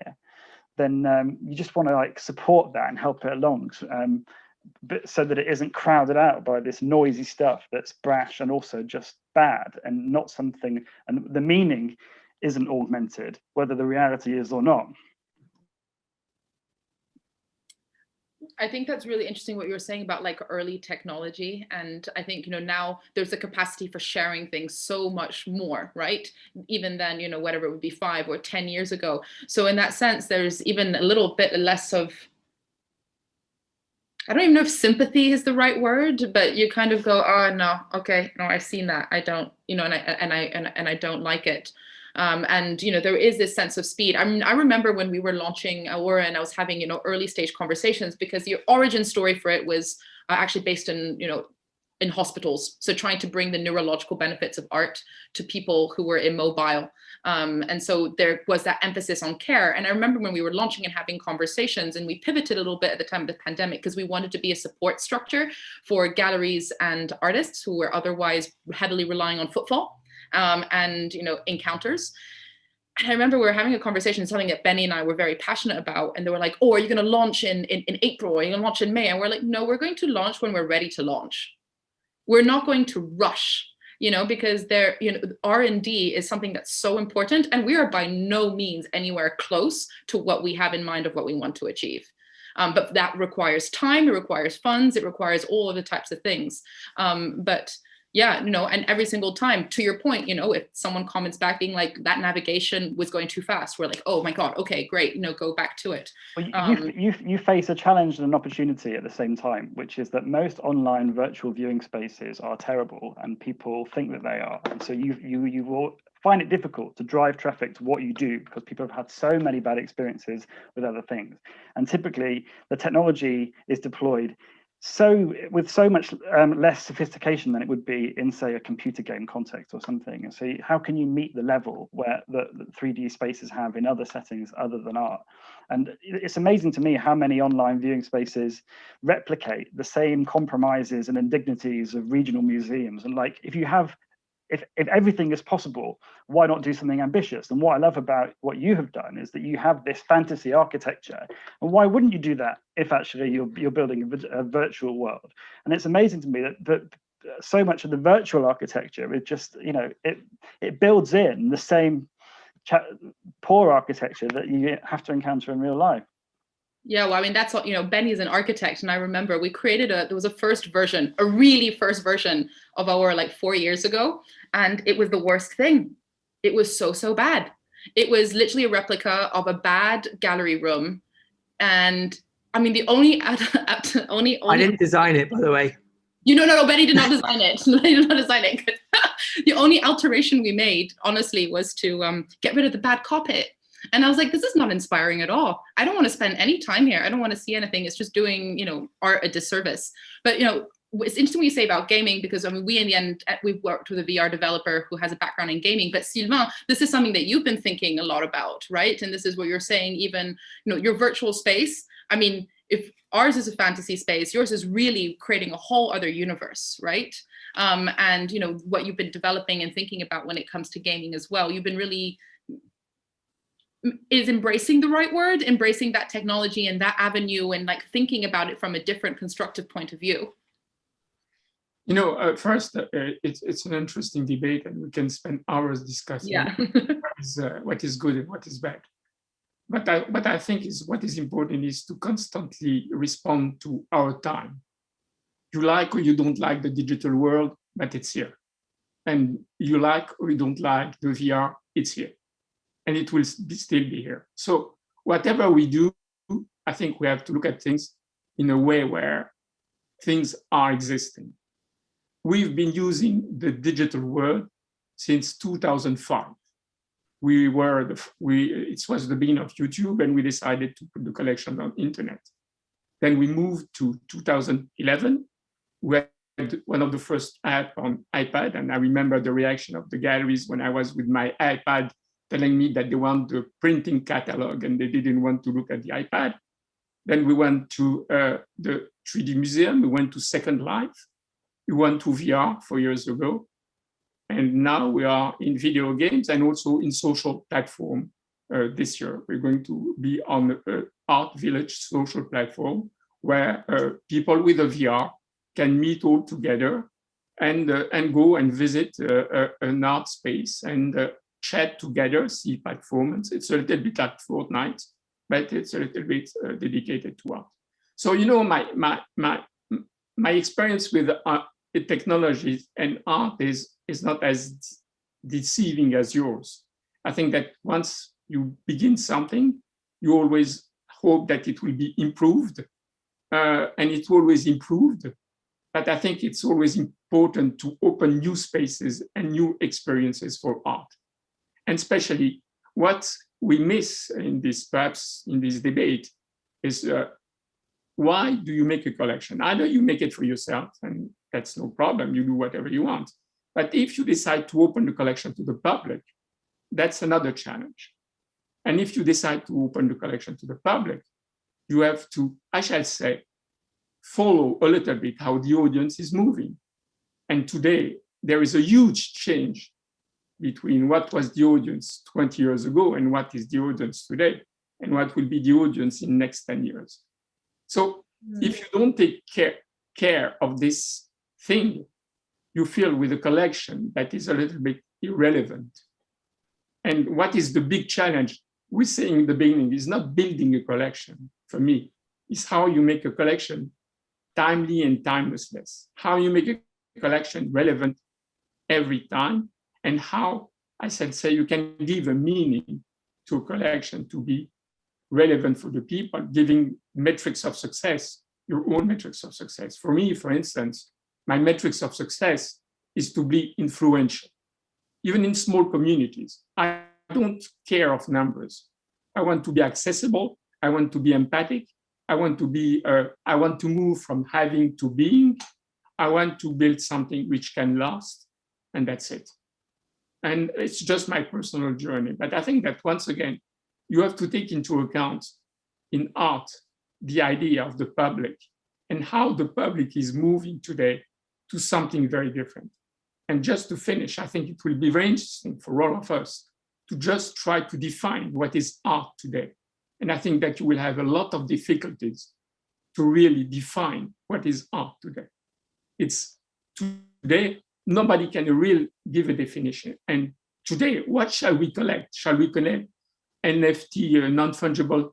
then you just want to like support that and help it along, but so that it isn't crowded out by this noisy stuff that's brash and also just bad and not something, and the meaning isn't augmented, whether the reality is or not. I think that's really interesting what you were saying about like early technology. And I think, now there's a capacity for sharing things so much more, right? Even than, whatever it would be 5 or 10 years ago. So in that sense, there's even a little bit less of, I don't even know if sympathy is the right word, but you kind of go, oh no, okay, no, I've seen that. I don't, and I don't like it. And there is this sense of speed. I remember when we were launching Aura and I was having early stage conversations, because the origin story for it was actually based in in hospitals, so trying to bring the neurological benefits of art to people who were immobile, and so there was that emphasis on care. And I remember when we were launching and having conversations, and we pivoted a little bit at the time of the pandemic because we wanted to be a support structure for galleries and artists who were otherwise heavily relying on footfall and encounters. And I remember we were having a conversation, something that Benny and I were very passionate about, and they were like, oh, are you going to launch in April, or are you going to launch in May? And we're like, no, we're going to launch when we're ready to launch. We're not going to rush, because R&D is something that's so important, and we are by no means anywhere close to what we have in mind of what we want to achieve. But that requires time, it requires funds, it requires all of the types of things. But yeah, and every single time, to your point, if someone comments back being like, that navigation was going too fast, we're like, oh my God, okay, great, go back to it. Well, you face a challenge and an opportunity at the same time, which is that most online virtual viewing spaces are terrible and people think that they are. And so you will find it difficult to drive traffic to what you do because people have had so many bad experiences with other things. And typically the technology is deployed with so much less sophistication than it would be in, say, a computer game context or something. And so how can you meet the level where the 3D spaces have in other settings other than art? And it's amazing to me how many online viewing spaces replicate the same compromises and indignities of regional museums. And like, if everything is possible, why not do something ambitious? And what I love about what you have done is that you have this fantasy architecture. And why wouldn't you do that if actually you're building a virtual world? And it's amazing to me that so much of the virtual architecture is just, it builds in the same poor architecture that you have to encounter in real life. Yeah, well, I mean, that's what, Benny is an architect, and I remember we created there was a first version, a really first version of our like 4 years ago, and it was the worst thing. It was so bad. It was literally a replica of a bad gallery room, and I mean, the only only I didn't design it, by the way. No, Benny did not design it. Benny did not design it. The only alteration we made, honestly, was to get rid of the bad carpet. And I was like, this is not inspiring at all. I don't want to spend any time here. I don't want to see anything. It's just doing, art a disservice. But, it's interesting what you say about gaming, because I mean, we in the end, we've worked with a VR developer who has a background in gaming. But Sylvain, this is something that you've been thinking a lot about, right? And this is what you're saying, even, your virtual space. I mean, if ours is a fantasy space, yours is really creating a whole other universe, right? And, what you've been developing and thinking about when it comes to gaming as well, you've been really... is embracing the right word, embracing that technology and that avenue, and like thinking about it from a different constructive point of view? First, it's an interesting debate, and we can spend hours discussing what is good and what is bad. But I think what is important is to constantly respond to our time. You like or you don't like the digital world, but it's here. And you like or you don't like the VR, it's here. And it will still be here. So whatever we do, I think we have to look at things in a way where things are existing. We've been using the digital world since 2005. It was the beginning of YouTube, and we decided to put the collection on internet. Then we moved to 2011. We had one of the first apps on iPad, and I remember the reaction of the galleries when I was with my iPad telling me that they want the printing catalog and they didn't want to look at the iPad. Then we went to the 3D museum, we went to Second Life, we went to VR 4 years ago, and now we are in video games and also in social platform. This year, we're going to be on Art Village social platform where people with a VR can meet all together and go and visit an art space and chat together, see performance. It's a little bit like Fortnite, but it's a little bit dedicated to art. So my experience with technologies and art is not as deceiving as yours. I think that once you begin something, you always hope that it will be improved, and it's always improved. But I think it's always important to open new spaces and new experiences for art. And especially what we miss in this debate is why do you make a collection? Either you make it for yourself, and that's no problem, you do whatever you want. But if you decide to open the collection to the public, that's another challenge. And if you decide to open the collection to the public, you have to, I shall say, follow a little bit how the audience is moving. And today, there is a huge change between what was the audience 20 years ago and what is the audience today, and what will be the audience in the next 10 years. So if you don't take care of this thing, you feel with a collection that is a little bit irrelevant. And what is the big challenge? We say in the beginning is not building a collection for me, it's how you make a collection timely and timeless. How you make a collection relevant every time, and how, I said, say you can give a meaning to a collection to be relevant for the people, giving metrics of success, your own metrics of success. For me, for instance, my metrics of success is to be influential, even in small communities. I don't care of numbers. I want to be accessible. I want to be empathic. I want to move from having to being. I want to build something which can last, and that's it. And it's just my personal journey. But I think that once again, you have to take into account in art the idea of the public and how the public is moving today to something very different. And just to finish, I think it will be very interesting for all of us to just try to define what is art today. And I think that you will have a lot of difficulties to really define what is art today. It's today, nobody can really give a definition. And today, what shall we collect? Shall we collect NFT non-fungible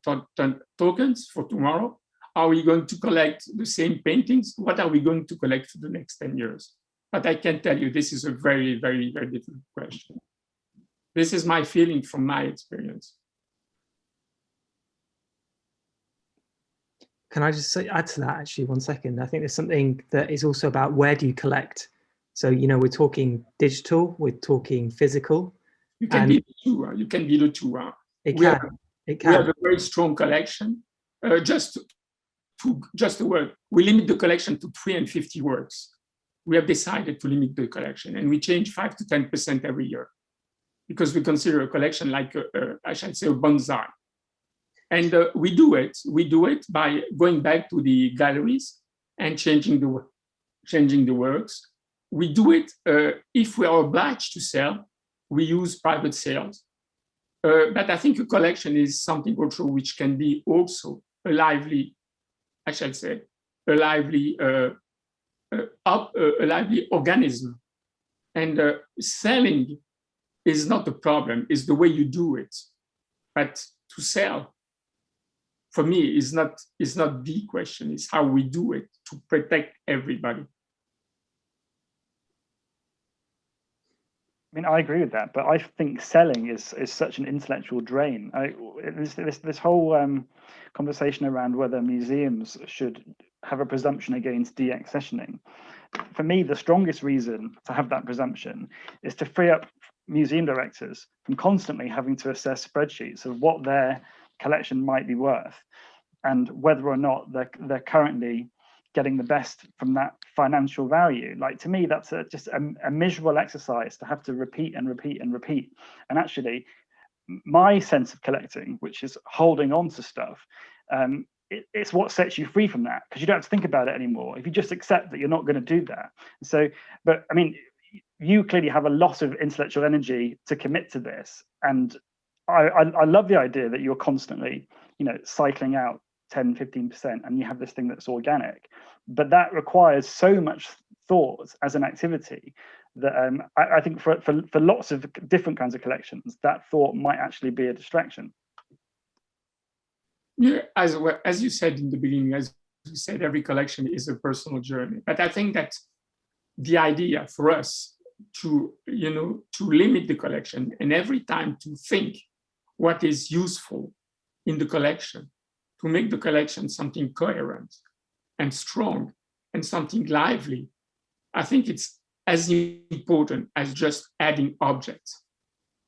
tokens for tomorrow? Are we going to collect the same paintings? What are we going to collect for the next 10 years? But I can tell you, this is a very, very, very difficult question. This is my feeling from my experience. Can I just add to that, actually, 1 second? I think there's something that is also about where do you collect? So, you know, we're talking digital, we're talking physical. You can be the two. You can be the two. It We can. We have a very strong collection. Just a word, we limit the collection to 350 works. We have decided to limit the collection, and we change 5 to 10% every year, because we consider a collection like I shall say a bonsai. And we do it by going back to the galleries and changing the works. We do it if we are obliged to sell. We use private sales. But I think a collection is something also which can be also a lively, I shall say, a lively organism. And selling is not the problem, it's the way you do it. But to sell, for me, is not the question, it's how we do it to protect everybody. I mean, I agree with that, but I think selling is such an intellectual drain. This whole conversation around whether museums should have a presumption against deaccessioning. For me, the strongest reason to have that presumption is to free up museum directors from constantly having to assess spreadsheets of what their collection might be worth and whether or not they're currently getting the best from that financial value. Like, to me, that's just a miserable exercise to have to repeat and repeat and repeat. And actually, my sense of collecting, which is holding on to stuff, it's what sets you free from that, because you don't have to think about it anymore if you just accept that you're not going to do that. So, but I mean, you clearly have a lot of intellectual energy to commit to this, and I love the idea that you're constantly, you know, cycling out 10-15%, and you have this thing that's organic, but that requires so much thought as an activity that I think for lots of different kinds of collections, that thought might actually be a distraction. Yeah, as you said in the beginning, as you said, every collection is a personal journey. But I think that the idea for us to limit the collection, and every time to think what is useful in the collection, to make the collection something coherent and strong and something lively, I think it's as important as just adding objects.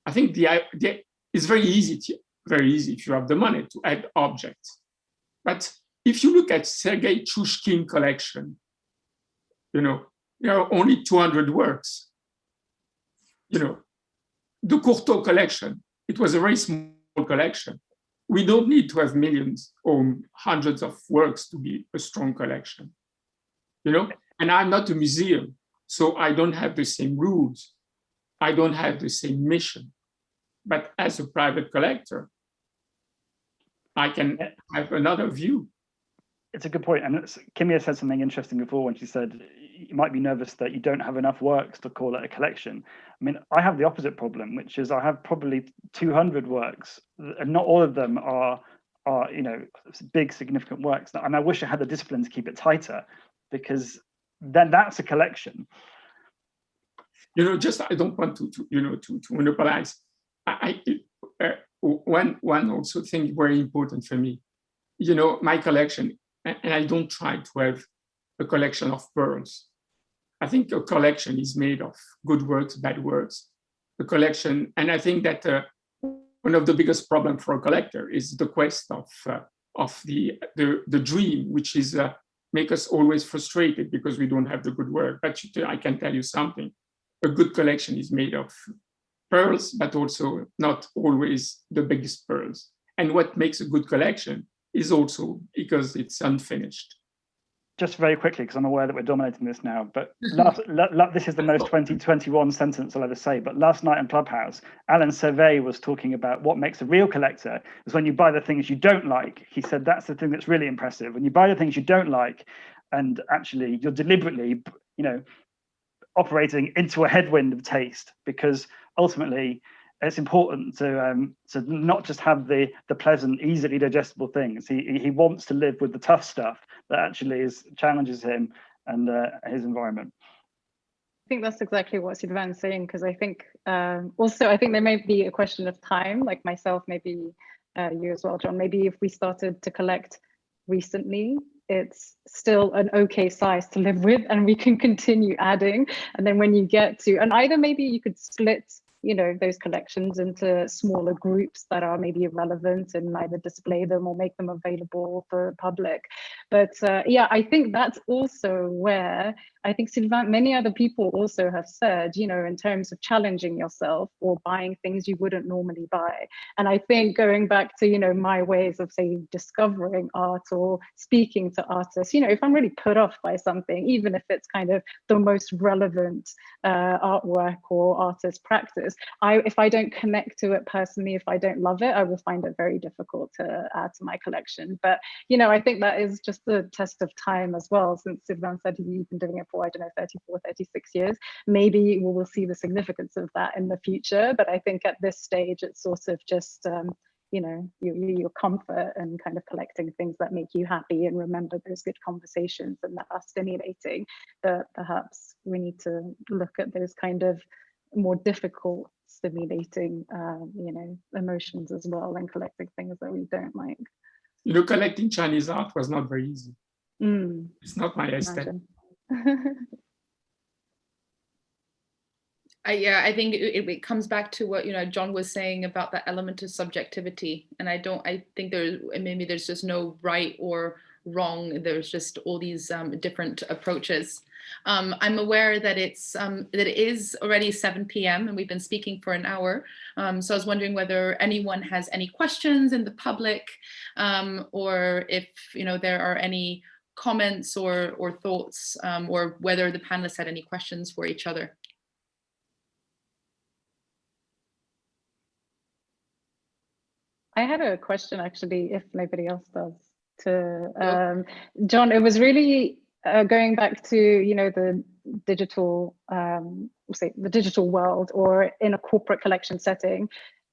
I think it's very easy if you have the money to add objects. But if you look at Sergei Chushkin collection, there are only 200 works. The Courtauld collection, it was a very small collection. We don't need to have millions or hundreds of works to be a strong collection. And I'm not a museum, so I don't have the same rules. I don't have the same mission. But as a private collector, I can have another view. It's a good point. And Kimiya said something interesting before when she said you might be nervous that you don't have enough works to call it a collection. I mean, I have the opposite problem, which is I have probably 200 works, and not all of them are big, significant works. And I wish I had the discipline to keep it tighter, because then that's a collection. I don't want to monopolize. One also thing very important for me, my collection, and I don't try to have a collection of pearls. I think a collection is made of good works, bad works. A collection, and I think that one of the biggest problems for a collector is the quest of the dream, which is make us always frustrated because we don't have the good work. But I can tell you something: a good collection is made of pearls, but also not always the biggest pearls. And what makes a good collection is also because it's unfinished. Just very quickly, because I'm aware that we're dominating this now, but this is the most 2021 sentence I'll ever say, but last night on Clubhouse, Alan Survey was talking about what makes a real collector is when you buy the things you don't like. He said that's the thing that's really impressive. When you buy the things you don't like, and actually you're deliberately, operating into a headwind of taste, because ultimately it's important to not just have the pleasant, easily digestible things. He wants to live with the tough stuff that actually challenges him and his environment. I think that's exactly what Sylvain's saying, because I think also I think there may be a question of time, like myself, maybe you as well, John. Maybe if we started to collect recently, it's still an okay size to live with, and we can continue adding. And then when you get to, and either maybe you could split, you know, those collections into smaller groups that are maybe irrelevant and either display them or make them available for the public. But yeah, I think that's also where I think Sylvain, many other people also have said, you know, in terms of challenging yourself or buying things you wouldn't normally buy. And I think going back to, you know, my ways of, say, discovering art or speaking to artists, you know, if I'm really put off by something, even if it's kind of the most relevant artwork or artist practice, if I don't connect to it personally, if I don't love it, I will find it very difficult to add to my collection. But, you know, I think that is just the test of time as well, since Sylvain said he's been doing it for, I don't know, 34, 36 years. Maybe we will see the significance of that in the future. But I think at this stage, it's sort of just, you know, your comfort and kind of collecting things that make you happy and remember those good conversations and that are stimulating. But perhaps we need to look at those kind of more difficult, stimulating, you know, emotions as well, and collecting things that we don't like. You know, collecting Chinese art was not very easy. It's not my aesthetic. Yeah, I think it comes back to what, you know, John was saying about that element of subjectivity. And I think there's just no right or wrong. There's just all these different approaches. I'm aware that it is already 7 p.m. and we've been speaking for an hour. So I was wondering whether anyone has any questions in the public, or if, you know, there are any comments or thoughts, or whether the panelists had any questions for each other. I had a question, actually, if nobody else does, to John. It was really going back to, you know, the digital, say the digital world, or in a corporate collection setting,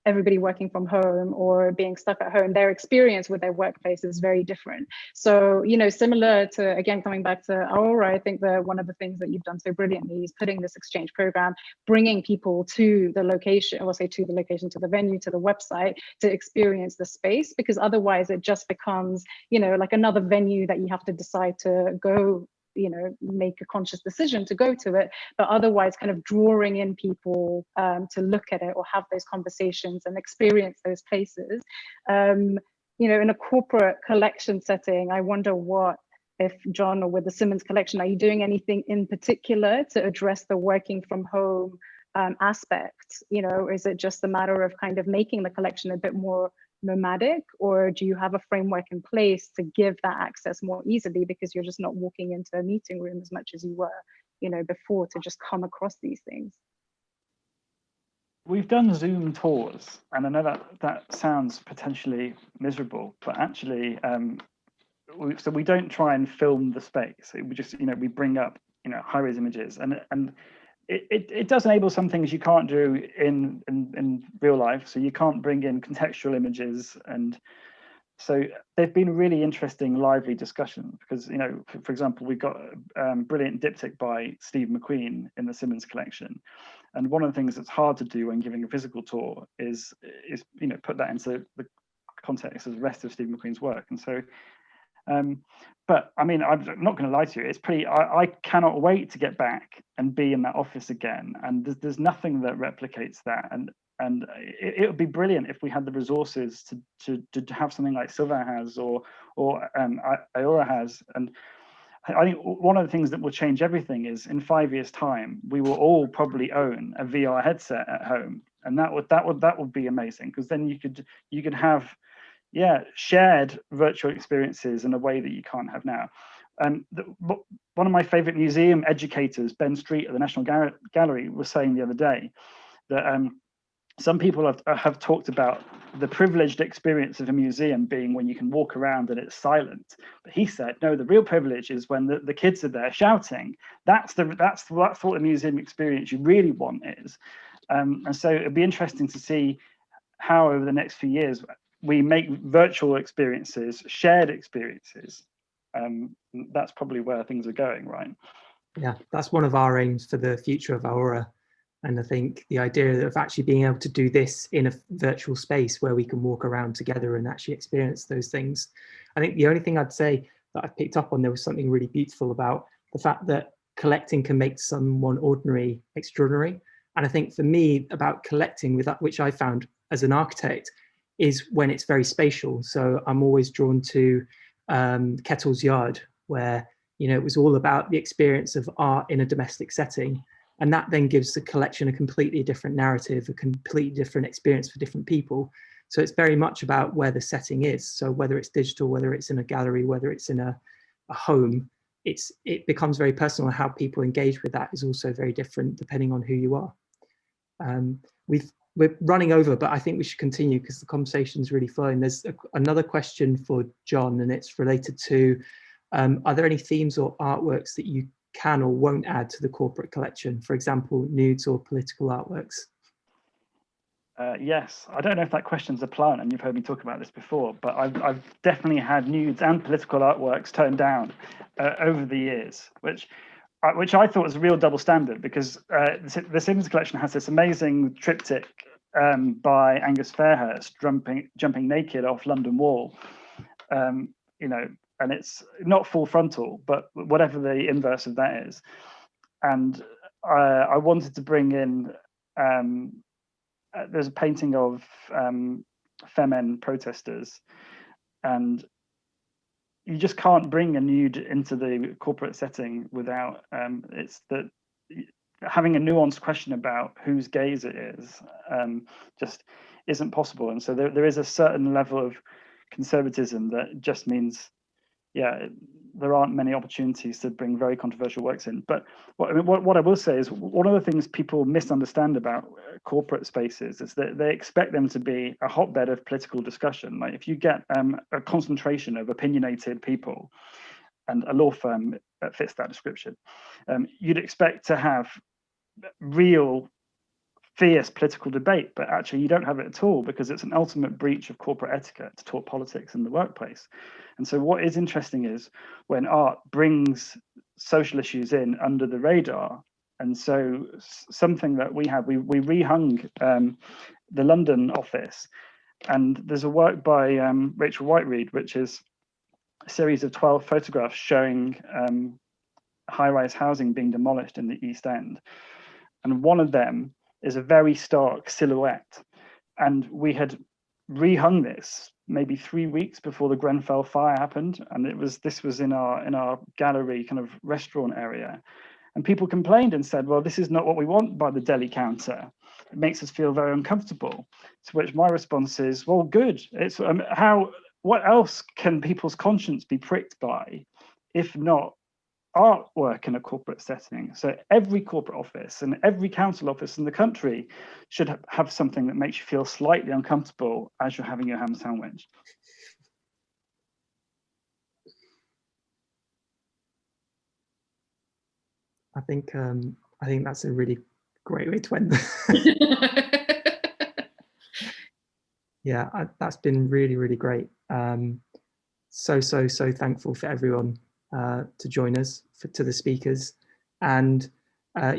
everybody working from home or being stuck at home, their experience with their workplace is very different. So, you know, similar to, again, coming back to Aurora, I think that one of the things that you've done so brilliantly is putting this exchange program, bringing people to the location, or say to the location, to the venue, to the website, to experience the space, because otherwise it just becomes, you know, like another venue that you have to decide to go, you know, make a conscious decision to go to it, but otherwise kind of drawing in people to look at it or have those conversations and experience those places. You know, in a corporate collection setting, I wonder what, if John, or with the Simmons collection, are you doing anything in particular to address the working from home aspect? You know, is it just a matter of kind of making the collection a bit more nomadic, or do you have a framework in place to give that access more easily, because you're just not walking into a meeting room as much as you were, you know, before, to just come across these things? We've done Zoom tours, and I know that sounds potentially miserable, but actually, so we don't try and film the space. We just, you know, we bring up, you know, high-res images, and it does enable some things you can't do in real life. So you can't bring in contextual images, and so they've been really interesting, lively discussions. Because, you know, for example, we've got a brilliant diptych by Steve McQueen in the Simmons collection, and one of the things that's hard to do when giving a physical tour is you know, put that into the context of the rest of Steve McQueen's work. And so. But I mean, I'm not going to lie to you, it's pretty, I cannot wait to get back and be in that office again. And there's nothing that replicates that. And it would be brilliant if we had the resources to have something like Sylvain has, or Aurora has. And I think one of the things that will change everything is, in 5 years' time, we will all probably own a VR headset at home. And that would be amazing, because then you could have, yeah, shared virtual experiences in a way that you can't have now. One of my favorite museum educators, Ben Street at the National Gallery, was saying the other day that some people have talked about the privileged experience of a museum being when you can walk around and it's silent. But he said, no, the real privilege is when the kids are there shouting. That's what the museum experience you really want is. And so it'd be interesting to see how over the next few years we make virtual experiences, shared experiences. That's probably where things are going, right? Yeah, that's one of our aims for the future of Aura. And I think the idea of actually being able to do this in a virtual space where we can walk around together and actually experience those things. I think the only thing I'd say that I've picked up on, there was something really beautiful about the fact that collecting can make someone ordinary extraordinary. And I think for me, about collecting, with that, which I found as an architect, is when it's very spatial. So I'm always drawn to Kettle's Yard, where, you know, it was all about the experience of art in a domestic setting. And that then gives the collection a completely different narrative, a completely different experience for different people. So it's very much about where the setting is. So whether it's digital, whether it's in a gallery, whether it's in a home, it becomes very personal. How people engage with that is also very different depending on who you are. We're running over, but I think we should continue because the conversation is really flowing. There's another question for John, and it's related to, are there any themes or artworks that you can or won't add to the corporate collection? For example, nudes or political artworks? Yes, I don't know if that question's a plant, and you've heard me talk about this before, but I've definitely had nudes and political artworks turned down over the years, which I thought was a real double standard, because the Simmons collection has this amazing triptych by Angus Fairhurst jumping naked off London Wall, you know, and it's not full frontal, but whatever the inverse of that is. And I wanted to bring in, there's a painting of femen protesters, and you just can't bring a nude into the corporate setting without, it's that having a nuanced question about whose gaze it is just isn't possible. And so there is a certain level of conservatism that just means, yeah, there aren't many opportunities to bring very controversial works in. But what I will say is, one of the things people misunderstand about corporate spaces is that they expect them to be a hotbed of political discussion. Like, if you get a concentration of opinionated people, and a law firm that fits that description, you'd expect to have real fierce political debate, but actually you don't have it at all, because it's an ultimate breach of corporate etiquette to talk politics in the workplace. And so what is interesting is when art brings social issues in under the radar. And so something that we rehung the London office, and there's a work by Rachel Whiteread, which is a series of 12 photographs showing high-rise housing being demolished in the East End. And one of them is a very stark silhouette. And we had rehung this maybe 3 weeks before the Grenfell fire happened. And this was in our gallery kind of restaurant area. And people complained and said, well, this is not what we want by the deli counter. It makes us feel very uncomfortable. To which my response is, well, good. It's what else can people's conscience be pricked by if not artwork in a corporate setting? So every corporate office and every council office in the country should have something that makes you feel slightly uncomfortable as you're having your ham sandwich. I think that's a really great way to end. Yeah, that's been really, really great. So thankful for everyone to join us, to the speakers, and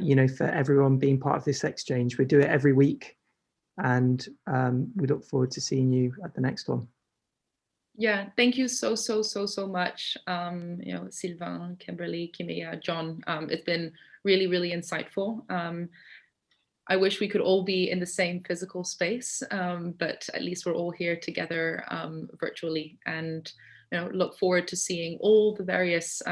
you know, for everyone being part of this exchange. We do it every week, and we look forward to seeing you at the next one. Yeah, thank you so much. You know, Sylvain, Kimberley, Kimiya, John. It's been really, really insightful. I wish we could all be in the same physical space, but at least we're all here together virtually, and you know, look forward to seeing all the various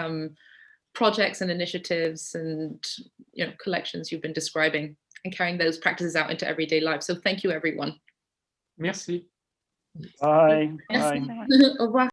projects and initiatives and, you know, collections you've been describing, and carrying those practices out into everyday life. So thank you, everyone. Merci. Bye. Merci. Bye. Au revoir.